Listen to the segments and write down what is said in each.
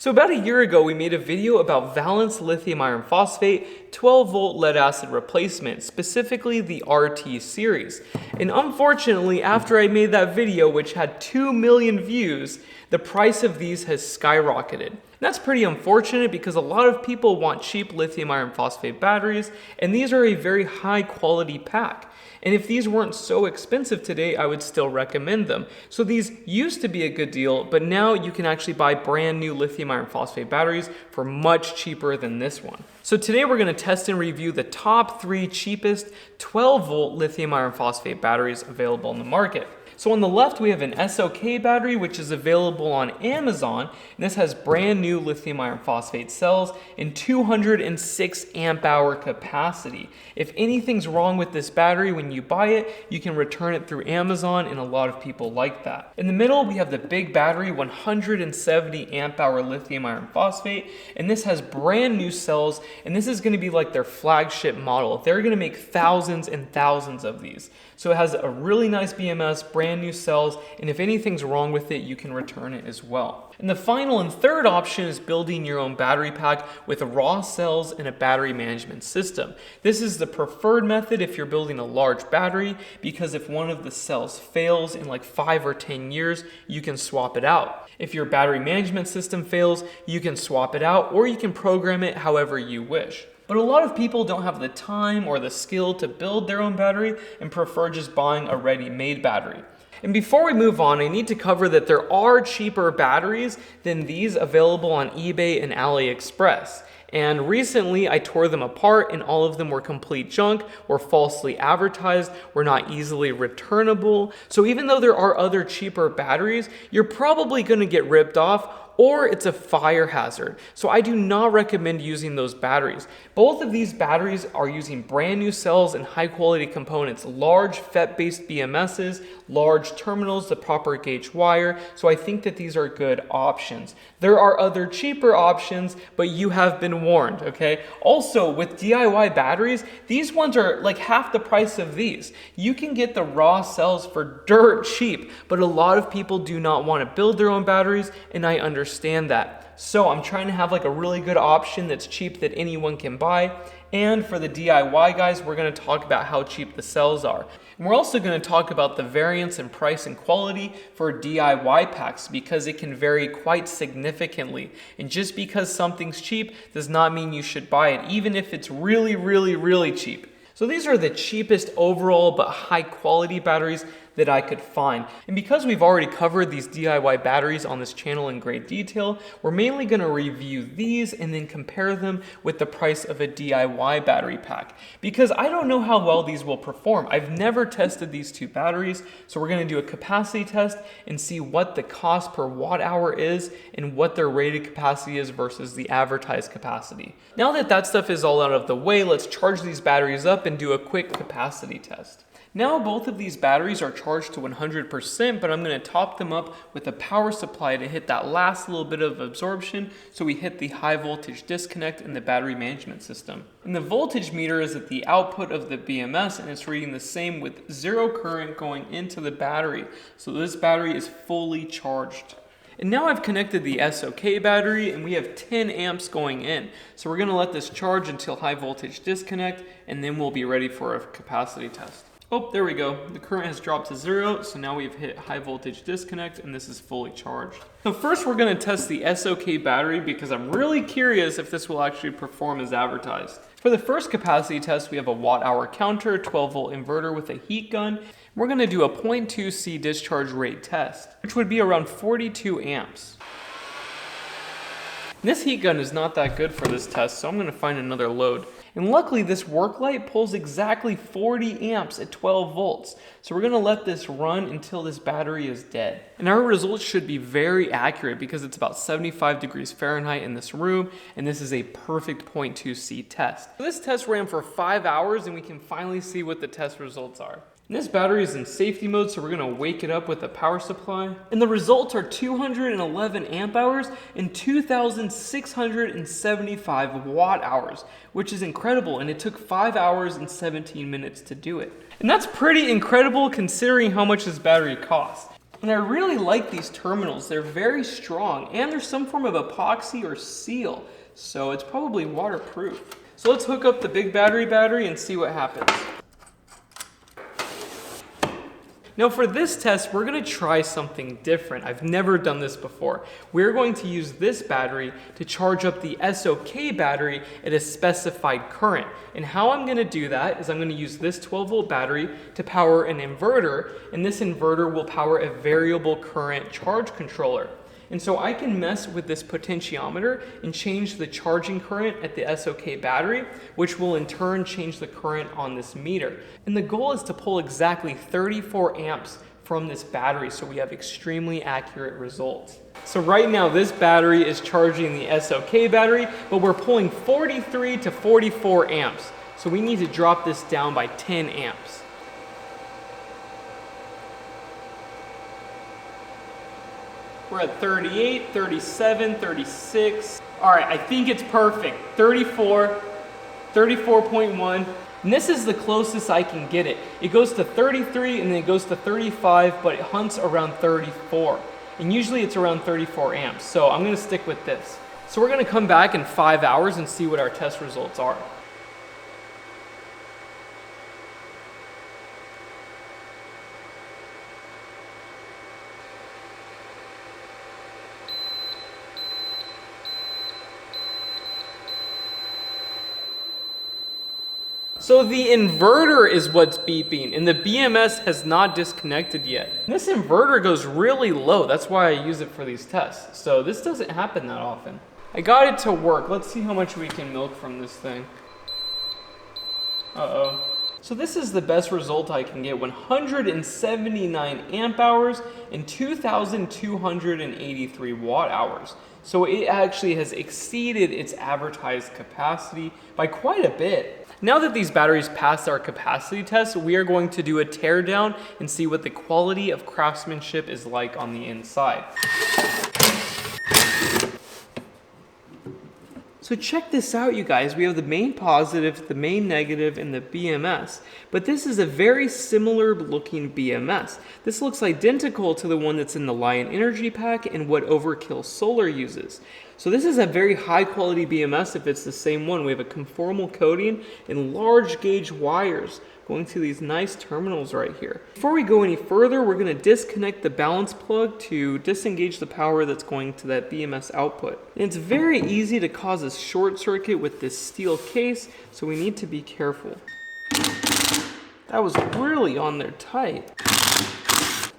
So about a year ago, we made a video about Valence lithium iron phosphate 12-volt lead acid replacement, specifically the RT series. And unfortunately, after I made that video, which had 2 million views, the price of these has skyrocketed. And that's pretty unfortunate because a lot of people want cheap lithium iron phosphate batteries, and these are a very high quality pack. And if these weren't so expensive today, I would still recommend them. So these used to be a good deal, but now you can actually buy brand new lithium iron phosphate batteries for much cheaper than this one. So today we're going to test and review the top 3 cheapest 12-volt lithium iron phosphate batteries available in the market. So on the left, we have an SOK battery, which is available on Amazon. And this has brand new lithium iron phosphate cells and 206 amp hour capacity. If anything's wrong with this battery when you buy it, you can return it through Amazon, and a lot of people like that. In the middle, we have the big battery, 170 amp hour lithium iron phosphate. And this has brand new cells, and this is going to be like their flagship model. They're going to make thousands and thousands of these. So it has a really nice BMS, brand new cells, and if anything's wrong with it, you can return it as well. And the final and third option is building your own battery pack with raw cells and a battery management system. This is the preferred method if you're building a large battery, because if one of the cells fails in like 5 or 10 years, you can swap it out. If your battery management system fails, you can swap it out, or you can program it however you wish. But a lot of people don't have the time or the skill to build their own battery and prefer just buying a ready-made battery. And before we move on, I need to cover that there are cheaper batteries than these available on eBay and AliExpress. And recently I tore them apart, and all of them were complete junk, were falsely advertised, were not easily returnable. So even though there are other cheaper batteries, you're probably going to get ripped off, or it's a fire hazard. So I do not recommend using those batteries. Both of these batteries are using brand new cells and high quality components, large FET-based BMSs, large terminals, the proper gauge wire. So I think that these are good options. There are other cheaper options, but you have been warned, okay? Also, with DIY batteries, these ones are like half the price of these. You can get the raw cells for dirt cheap, but a lot of people do not want to build their own batteries, and I understand that. So I'm trying to have like a really good option that's cheap that anyone can buy. And for the DIY guys, we're going to talk about how cheap the cells are. And we're also going to talk about the variance in price and quality for DIY packs, because it can vary quite significantly. And just because something's cheap does not mean you should buy it, even if it's really, really, really cheap. So these are the cheapest overall but high quality batteries that I could find. And because we've already covered these DIY batteries on this channel in great detail, we're mainly going to review these and then compare them with the price of a DIY battery pack, because I don't know how well these will perform. I've never tested these two batteries, so we're going to do a capacity test and see what the cost per watt hour is and what their rated capacity is versus the advertised capacity. Now that that stuff is all out of the way, let's charge these batteries up and do a quick capacity test. Now both of these batteries are charged to 100%, but I'm going to top them up with a power supply to hit that last little bit of absorption, so we hit the high voltage disconnect in the battery management system. And the voltage meter is at the output of the BMS, and it's reading the same with 0 current going into the battery. So this battery is fully charged. And now I've connected the SOK battery, and we have 10 amps going in. So we're going to let this charge until high voltage disconnect, and then we'll be ready for a capacity test. Oh, there we go. The current has dropped to 0, so now we've hit high voltage disconnect, and this is fully charged. So first we're going to test the SOK battery, because I'm really curious if this will actually perform as advertised. For the first capacity test, we have a watt hour counter, 12-volt inverter with a heat gun. We're going to do a 0.2 C discharge rate test, which would be around 42 amps. This heat gun is not that good for this test, so I'm going to find another load. And luckily this work light pulls exactly 40 amps at 12 volts. So we're going to let this run until this battery is dead. And our results should be very accurate, because it's about 75 degrees Fahrenheit in this room, and this is a perfect 0.2 C test. So this test ran for 5 hours, and we can finally see what the test results are. And this battery is in safety mode, so we're going to wake it up with a power supply. And the results are 211 amp hours and 2,675 watt hours, which is incredible. And it took 5 hours and 17 minutes to do it. And that's pretty incredible considering how much this battery costs. And I really like these terminals. They're very strong, and there's some form of epoxy or seal, so it's probably waterproof. So let's hook up the big battery and see what happens. Now for this test, we're gonna try something different. I've never done this before. We're going to use this battery to charge up the SOK battery at a specified current. And how I'm gonna do that is I'm gonna use this 12-volt battery to power an inverter, and this inverter will power a variable current charge controller. And so I can mess with this potentiometer and change the charging current at the SOK battery, which will in turn change the current on this meter. And the goal is to pull exactly 34 amps from this battery so we have extremely accurate results. So right now this battery is charging the SOK battery, but we're pulling 43 to 44 amps. So we need to drop this down by 10 amps. We're at 38, 37, 36. All right, I think it's perfect. 34, 34.1. And this is the closest I can get it. It goes to 33 and then it goes to 35, but it hunts around 34. And usually it's around 34 amps. So I'm gonna stick with this. So we're gonna come back in 5 hours and see what our test results are. So the inverter is what's beeping, and the BMS has not disconnected yet. And this inverter goes really low. That's why I use it for these tests. So this doesn't happen that often. I got it to work. Let's see how much we can milk from this thing. Uh-oh. So this is the best result I can get, 179 amp hours and 2,283 watt hours. So it actually has exceeded its advertised capacity by quite a bit. Now that these batteries passed our capacity test, we are going to do a teardown and see what the quality of craftsmanship is like on the inside. So check this out, you guys. We have the main positive, the main negative, and the BMS. But this is a very similar looking BMS. This looks identical to the one that's in the Lion Energy Pack and what Overkill Solar uses. So this is a very high quality BMS if it's the same one. We have a conformal coating and large gauge wires going to these nice terminals right here. Before we go any further, we're gonna disconnect the balance plug to disengage the power that's going to that BMS output. And it's very easy to cause a short circuit with this steel case, so we need to be careful. That was really on there tight.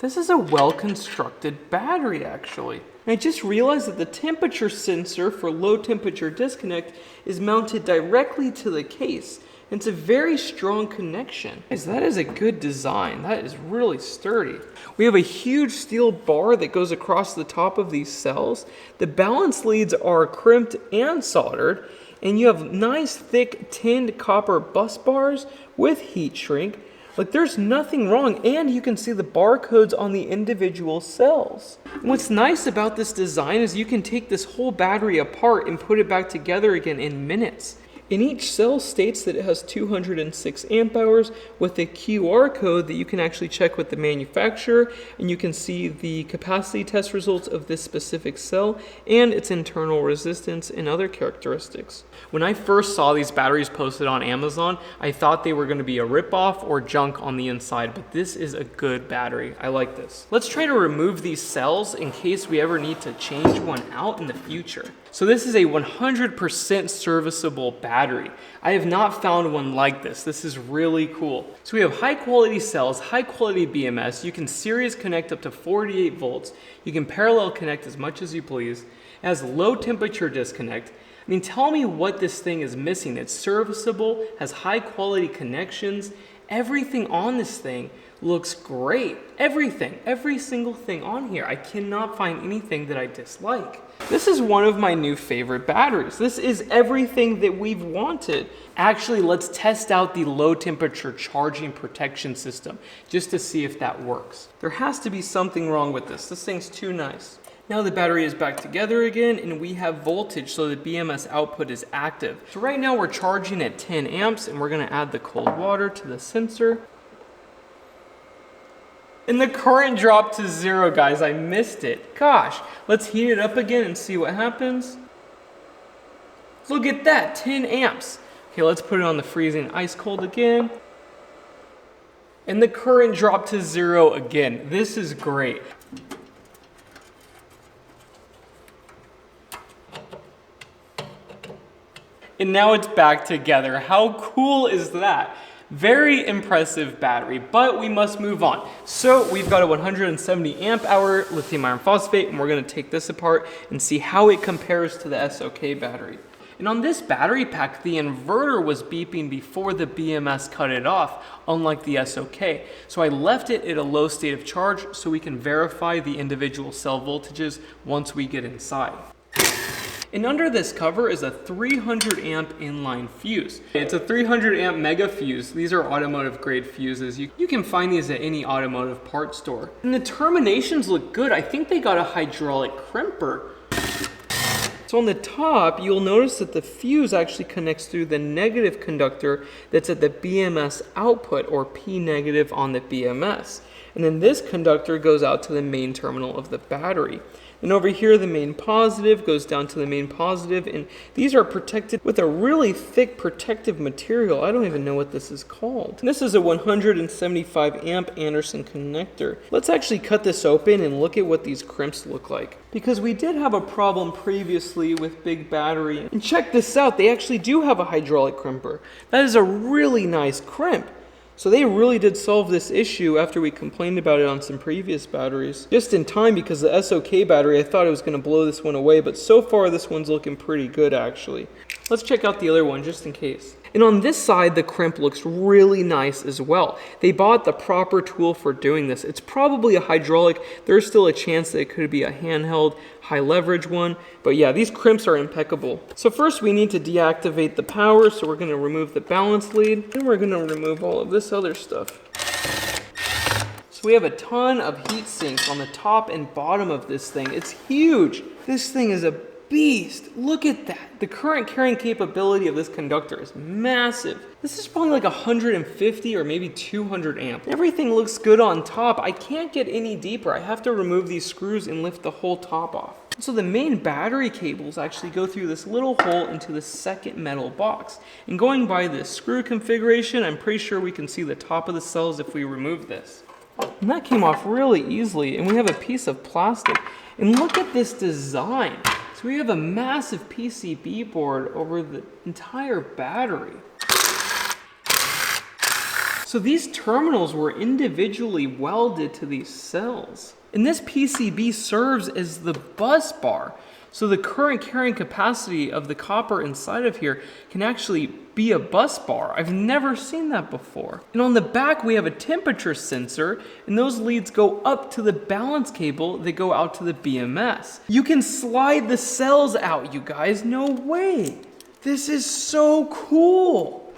This is a well-constructed battery, actually. And I just realized that the temperature sensor for low temperature disconnect is mounted directly to the case. It's a very strong connection. That is a good design. That is really sturdy. We have a huge steel bar that goes across the top of these cells. The balance leads are crimped and soldered, and you have nice thick tinned copper bus bars with heat shrink. Like, there's nothing wrong, and you can see the barcodes on the individual cells. And what's nice about this design is you can take this whole battery apart and put it back together again in minutes. And each cell states that it has 206 amp hours with a QR code that you can actually check with the manufacturer, and you can see the capacity test results of this specific cell and its internal resistance and other characteristics. When I first saw these batteries posted on Amazon, I thought they were going to be a ripoff or junk on the inside, but this is a good battery. I like this. Let's try to remove these cells in case we ever need to change one out in the future. So this is a 100% serviceable battery. I have not found one like this. This is really cool. So we have high quality cells, high quality BMS. You can series connect up to 48 volts. You can parallel connect as much as you please. It has low temperature disconnect. I mean, tell me what this thing is missing. It's serviceable, has high quality connections. Everything on this thing looks great. Everything, every single thing on here. I cannot find anything that I dislike. This is one of my new favorite batteries. This is everything that we've wanted. Actually, let's test out the low temperature charging protection system just to see if that works. There has to be something wrong with this. This thing's too nice. Now the battery is back together again and we have voltage, so the BMS output is active. So right now we're charging at 10 amps and we're gonna add the cold water to the sensor. And the current dropped to 0, guys. I missed it. Gosh, let's heat it up again and see what happens. Look at that, 10 amps. Okay, let's put it on the freezing ice cold again. And the current dropped to 0 again. This is great. And now it's back together. How cool is that? Very impressive battery, but we must move on. So we've got a 170 amp hour lithium iron phosphate, and we're gonna take this apart and see how it compares to the SOK battery. And on this battery pack, the inverter was beeping before the BMS cut it off, unlike the SOK. So I left it at a low state of charge so we can verify the individual cell voltages once we get inside. And under this cover is a 300 amp inline fuse. It's a 300 amp mega fuse. These are automotive grade fuses. You can find these at any automotive parts store. And the terminations look good. I think they got a hydraulic crimper. So on the top, you'll notice that the fuse actually connects through the negative conductor that's at the BMS output, or P negative on the BMS. And then this conductor goes out to the main terminal of the battery. And over here, the main positive goes down to the main positive, and these are protected with a really thick protective material. I don't even know what this is called. And this is a 175 amp Anderson connector. Let's actually cut this open and look at what these crimps look like, because we did have a problem previously with big battery. And check this out, they actually do have a hydraulic crimper. That is a really nice crimp. So they really did solve this issue after we complained about it on some previous batteries. Just in time, because the SOK battery, I thought it was going to blow this one away, but so far this one's looking pretty good actually. Let's check out the other one just in case. And on this side, the crimp looks really nice as well. They bought the proper tool for doing this. It's probably a hydraulic. There's still a chance that it could be a handheld, high leverage one. But yeah, these crimps are impeccable. So first we need to deactivate the power. So we're gonna remove the balance lead. And we're gonna remove all of this other stuff. So we have a ton of heat sinks on the top and bottom of this thing. It's huge. This thing is a beast. Look at that. The current carrying capability of this conductor is massive. This is probably like 150 or maybe 200 amp. Everything looks good on top. I can't get any deeper. I have to remove these screws and lift the whole top off. So the main battery cables actually go through this little hole into the second metal box. And going by this screw configuration, I'm pretty sure we can see the top of the cells if we remove this. And that came off really easily, and we have a piece of plastic. And look at this design. So we have a massive PCB board over the entire battery. So these terminals were individually welded to these cells. And this PCB serves as the bus bar. So the current carrying capacity of the copper inside of here can actually be a bus bar. I've never seen that before. And on the back, we have a temperature sensor, and those leads go up to the balance cable that go out to the BMS. You can slide the cells out, you guys. No way. This is so cool.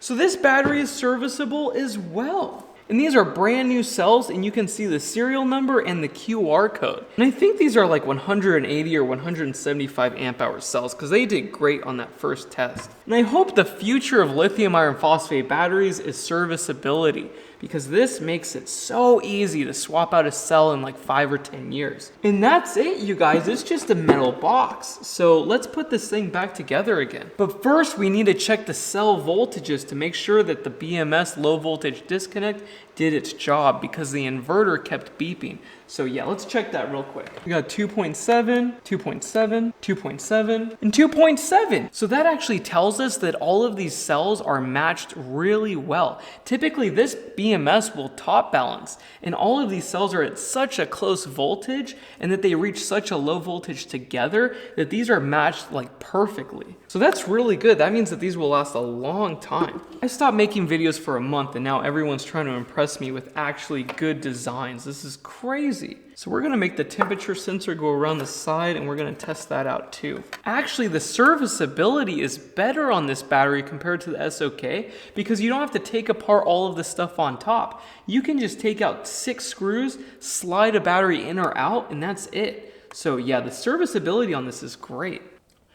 So this battery is serviceable as well. And these are brand new cells, and you can see the serial number and the QR code. And I think these are like 180 or 175 amp hour cells, because they did great on that first test. And I hope the future of lithium iron phosphate batteries is serviceability, because this makes it so easy to swap out a cell in like 5 or 10 years. And that's it, you guys. It's just a metal box. So let's put this thing back together again. But first, we need to check the cell voltages to make sure that the BMS low voltage disconnect did its job, because the inverter kept beeping. So yeah, let's check that real quick. We got 2.7, 2.7, 2.7, and 2.7. So that actually tells us that all of these cells are matched really well. Typically this BMS will top balance, and all of these cells are at such a close voltage and that they reach such a low voltage together that these are matched like perfectly. So that's really good. That means that these will last a long time. I stopped making videos for a month, and now everyone's trying to impress me with actually good designs. This is crazy. So we're gonna make the temperature sensor go around the side, and we're gonna test that out too. Actually, the serviceability is better on this battery compared to the SOK, because you don't have to take apart all of the stuff on top. You can just take out 6 screws, slide a battery in or out, and that's it. So yeah, the serviceability on this is great.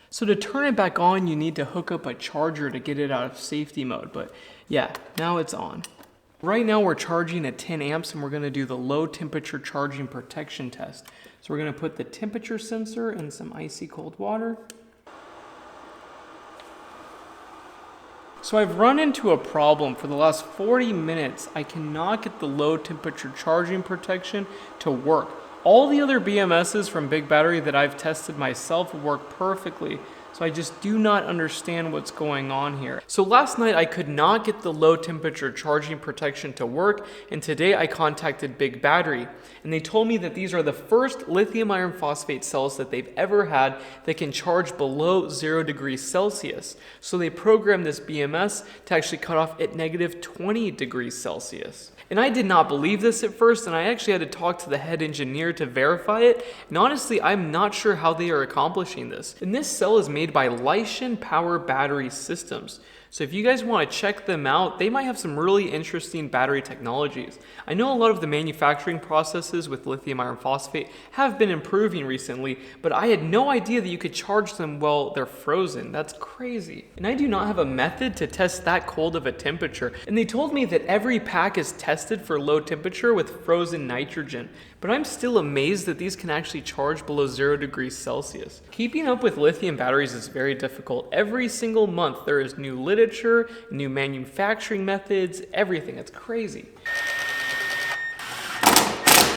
So to turn it back on, you need to hook up a charger to get it out of safety mode, but yeah, now it's on. Right now we're charging at 10 amps and we're going to do the low temperature charging protection test. So we're going to put the temperature sensor in some icy cold water. So I've run into a problem. For the last 40 minutes, I cannot get the low temperature charging protection to work. All the other BMSs from Big Battery that I've tested myself work perfectly. So I just do not understand what's going on here. So last night I could not get the low temperature charging protection to work, and today I contacted Big Battery, and they told me that these are the first lithium iron phosphate cells that they've ever had that can charge below 0 degrees Celsius. So they programmed this BMS to actually cut off at negative 20 degrees Celsius. And I did not believe this at first, and I actually had to talk to the head engineer to verify it. And honestly, I'm not sure how they are accomplishing this. And this cell is made by LiFePO4 battery systems. So if you guys want to check them out, they might have some really interesting battery technologies. I know a lot of the manufacturing processes with lithium iron phosphate have been improving recently, but I had no idea that you could charge them while they're frozen. That's crazy. And I do not have a method to test that cold of a temperature. And they told me that every pack is tested for low temperature with frozen nitrogen. But I'm still amazed that these can actually charge below 0 degrees Celsius. Keeping up with lithium batteries is very difficult. Every single month there is new literature, new manufacturing methods, everything. It's crazy.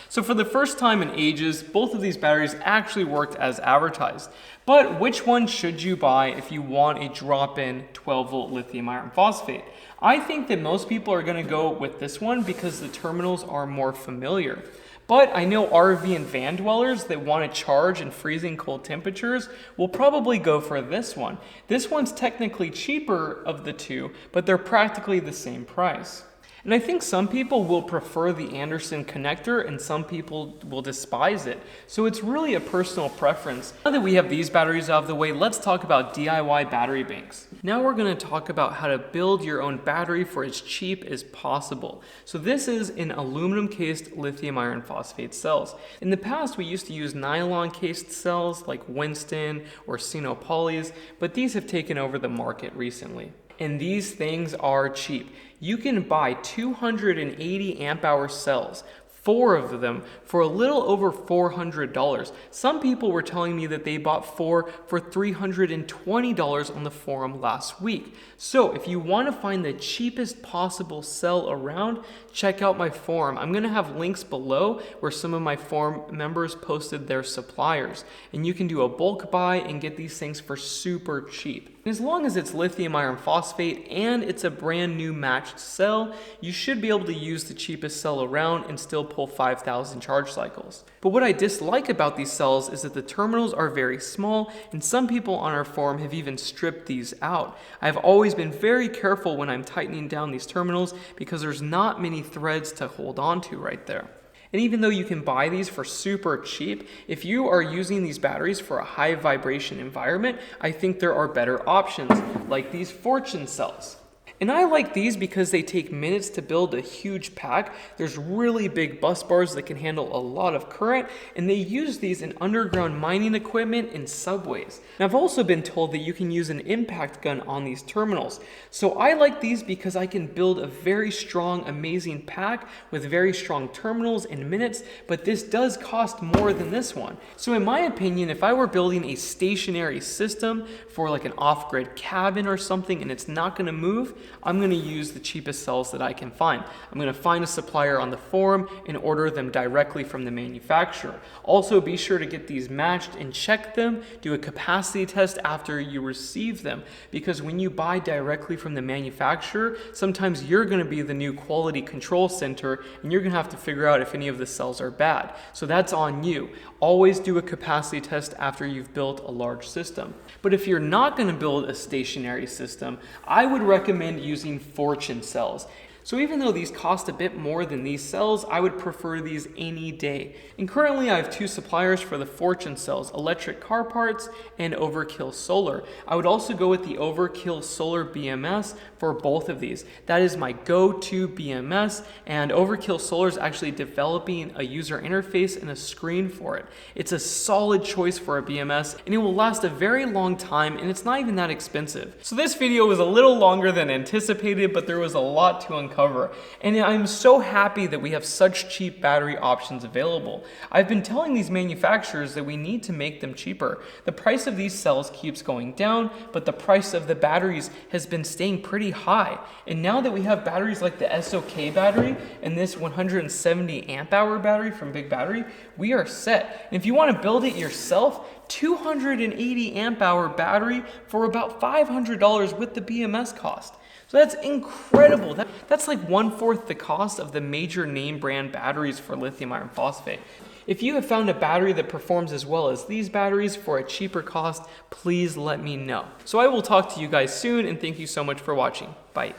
So for the first time in ages, both of these batteries actually worked as advertised. But which one should you buy if you want a drop-in 12-volt lithium iron phosphate? I think that most people are going to go with this one because the terminals are more familiar. But I know RV and van dwellers that want to charge in freezing cold temperatures will probably go for this one. This one's technically cheaper of the two, but they're practically the same price. And I think some people will prefer the Anderson connector and some people will despise it. So it's really a personal preference. Now that we have these batteries out of the way, let's talk about DIY battery banks. Now we're going to talk about how to build your own battery for as cheap as possible. So this is in aluminum cased lithium iron phosphate cells. In the past, we used to use nylon cased cells like Winston or Sinopolys, but these have taken over the market recently. And these things are cheap. You can buy 280 amp hour cells, 4 of them, for a little over $400. Some people were telling me that they bought 4 for $320 on the forum last week. So if you want to find the cheapest possible cell around, check out my forum. I'm going to have links below where some of my forum members posted their suppliers. And you can do a bulk buy and get these things for super cheap. As long as it's lithium iron phosphate and it's a brand new matched cell, you should be able to use the cheapest cell around and still pull 5,000 charge cycles. But what I dislike about these cells is that the terminals are very small, and some people on our forum have even stripped these out. I've always been very careful when I'm tightening down these terminals because there's not many threads to hold on to right there. And even though you can buy these for super cheap, if you are using these batteries for a high vibration environment, I think there are better options, like these Fortune cells. And I like these because they take minutes to build a huge pack. There's really big bus bars that can handle a lot of current, and they use these in underground mining equipment in subways. And I've also been told that you can use an impact gun on these terminals. So I like these because I can build a very strong, amazing pack with very strong terminals in minutes, but this does cost more than this one. So in my opinion, if I were building a stationary system for like an off-grid cabin or something and it's not going to move, I'm going to use the cheapest cells that I can find. I'm going to find a supplier on the forum and order them directly from the manufacturer. Also, be sure to get these matched and check them. Do a capacity test after you receive them, because when you buy directly from the manufacturer, sometimes you're going to be the new quality control center and you're going to have to figure out if any of the cells are bad. So that's on you. Always do a capacity test after you've built a large system. But if you're not going to build a stationary system, I would recommend using Fortune cells. So even though these cost a bit more than these cells, I would prefer these any day. And currently I have 2 suppliers for the Fortune cells, Electric Car Parts and Overkill Solar. I would also go with the Overkill Solar BMS for both of these. That is my go-to BMS, and Overkill Solar is actually developing a user interface and a screen for it. It's a solid choice for a BMS, and it will last a very long time, and it's not even that expensive. So this video was a little longer than anticipated, but there was a lot to uncover. uncover. And I'm so happy that we have such cheap battery options available. I've been telling these manufacturers that we need to make them cheaper. The price of these cells keeps going down, but the price of the batteries has been staying pretty high. And now that we have batteries like the SOK battery and this 170 amp hour battery from Big Battery, we are set. And if you want to build it yourself, 280 amp hour battery for about $500 with the BMS cost. So that's incredible. That's like 1/4 the cost of the major name brand batteries for lithium iron phosphate. If you have found a battery that performs as well as these batteries for a cheaper cost, please let me know. So I will talk to you guys soon, and thank you so much for watching. Bye.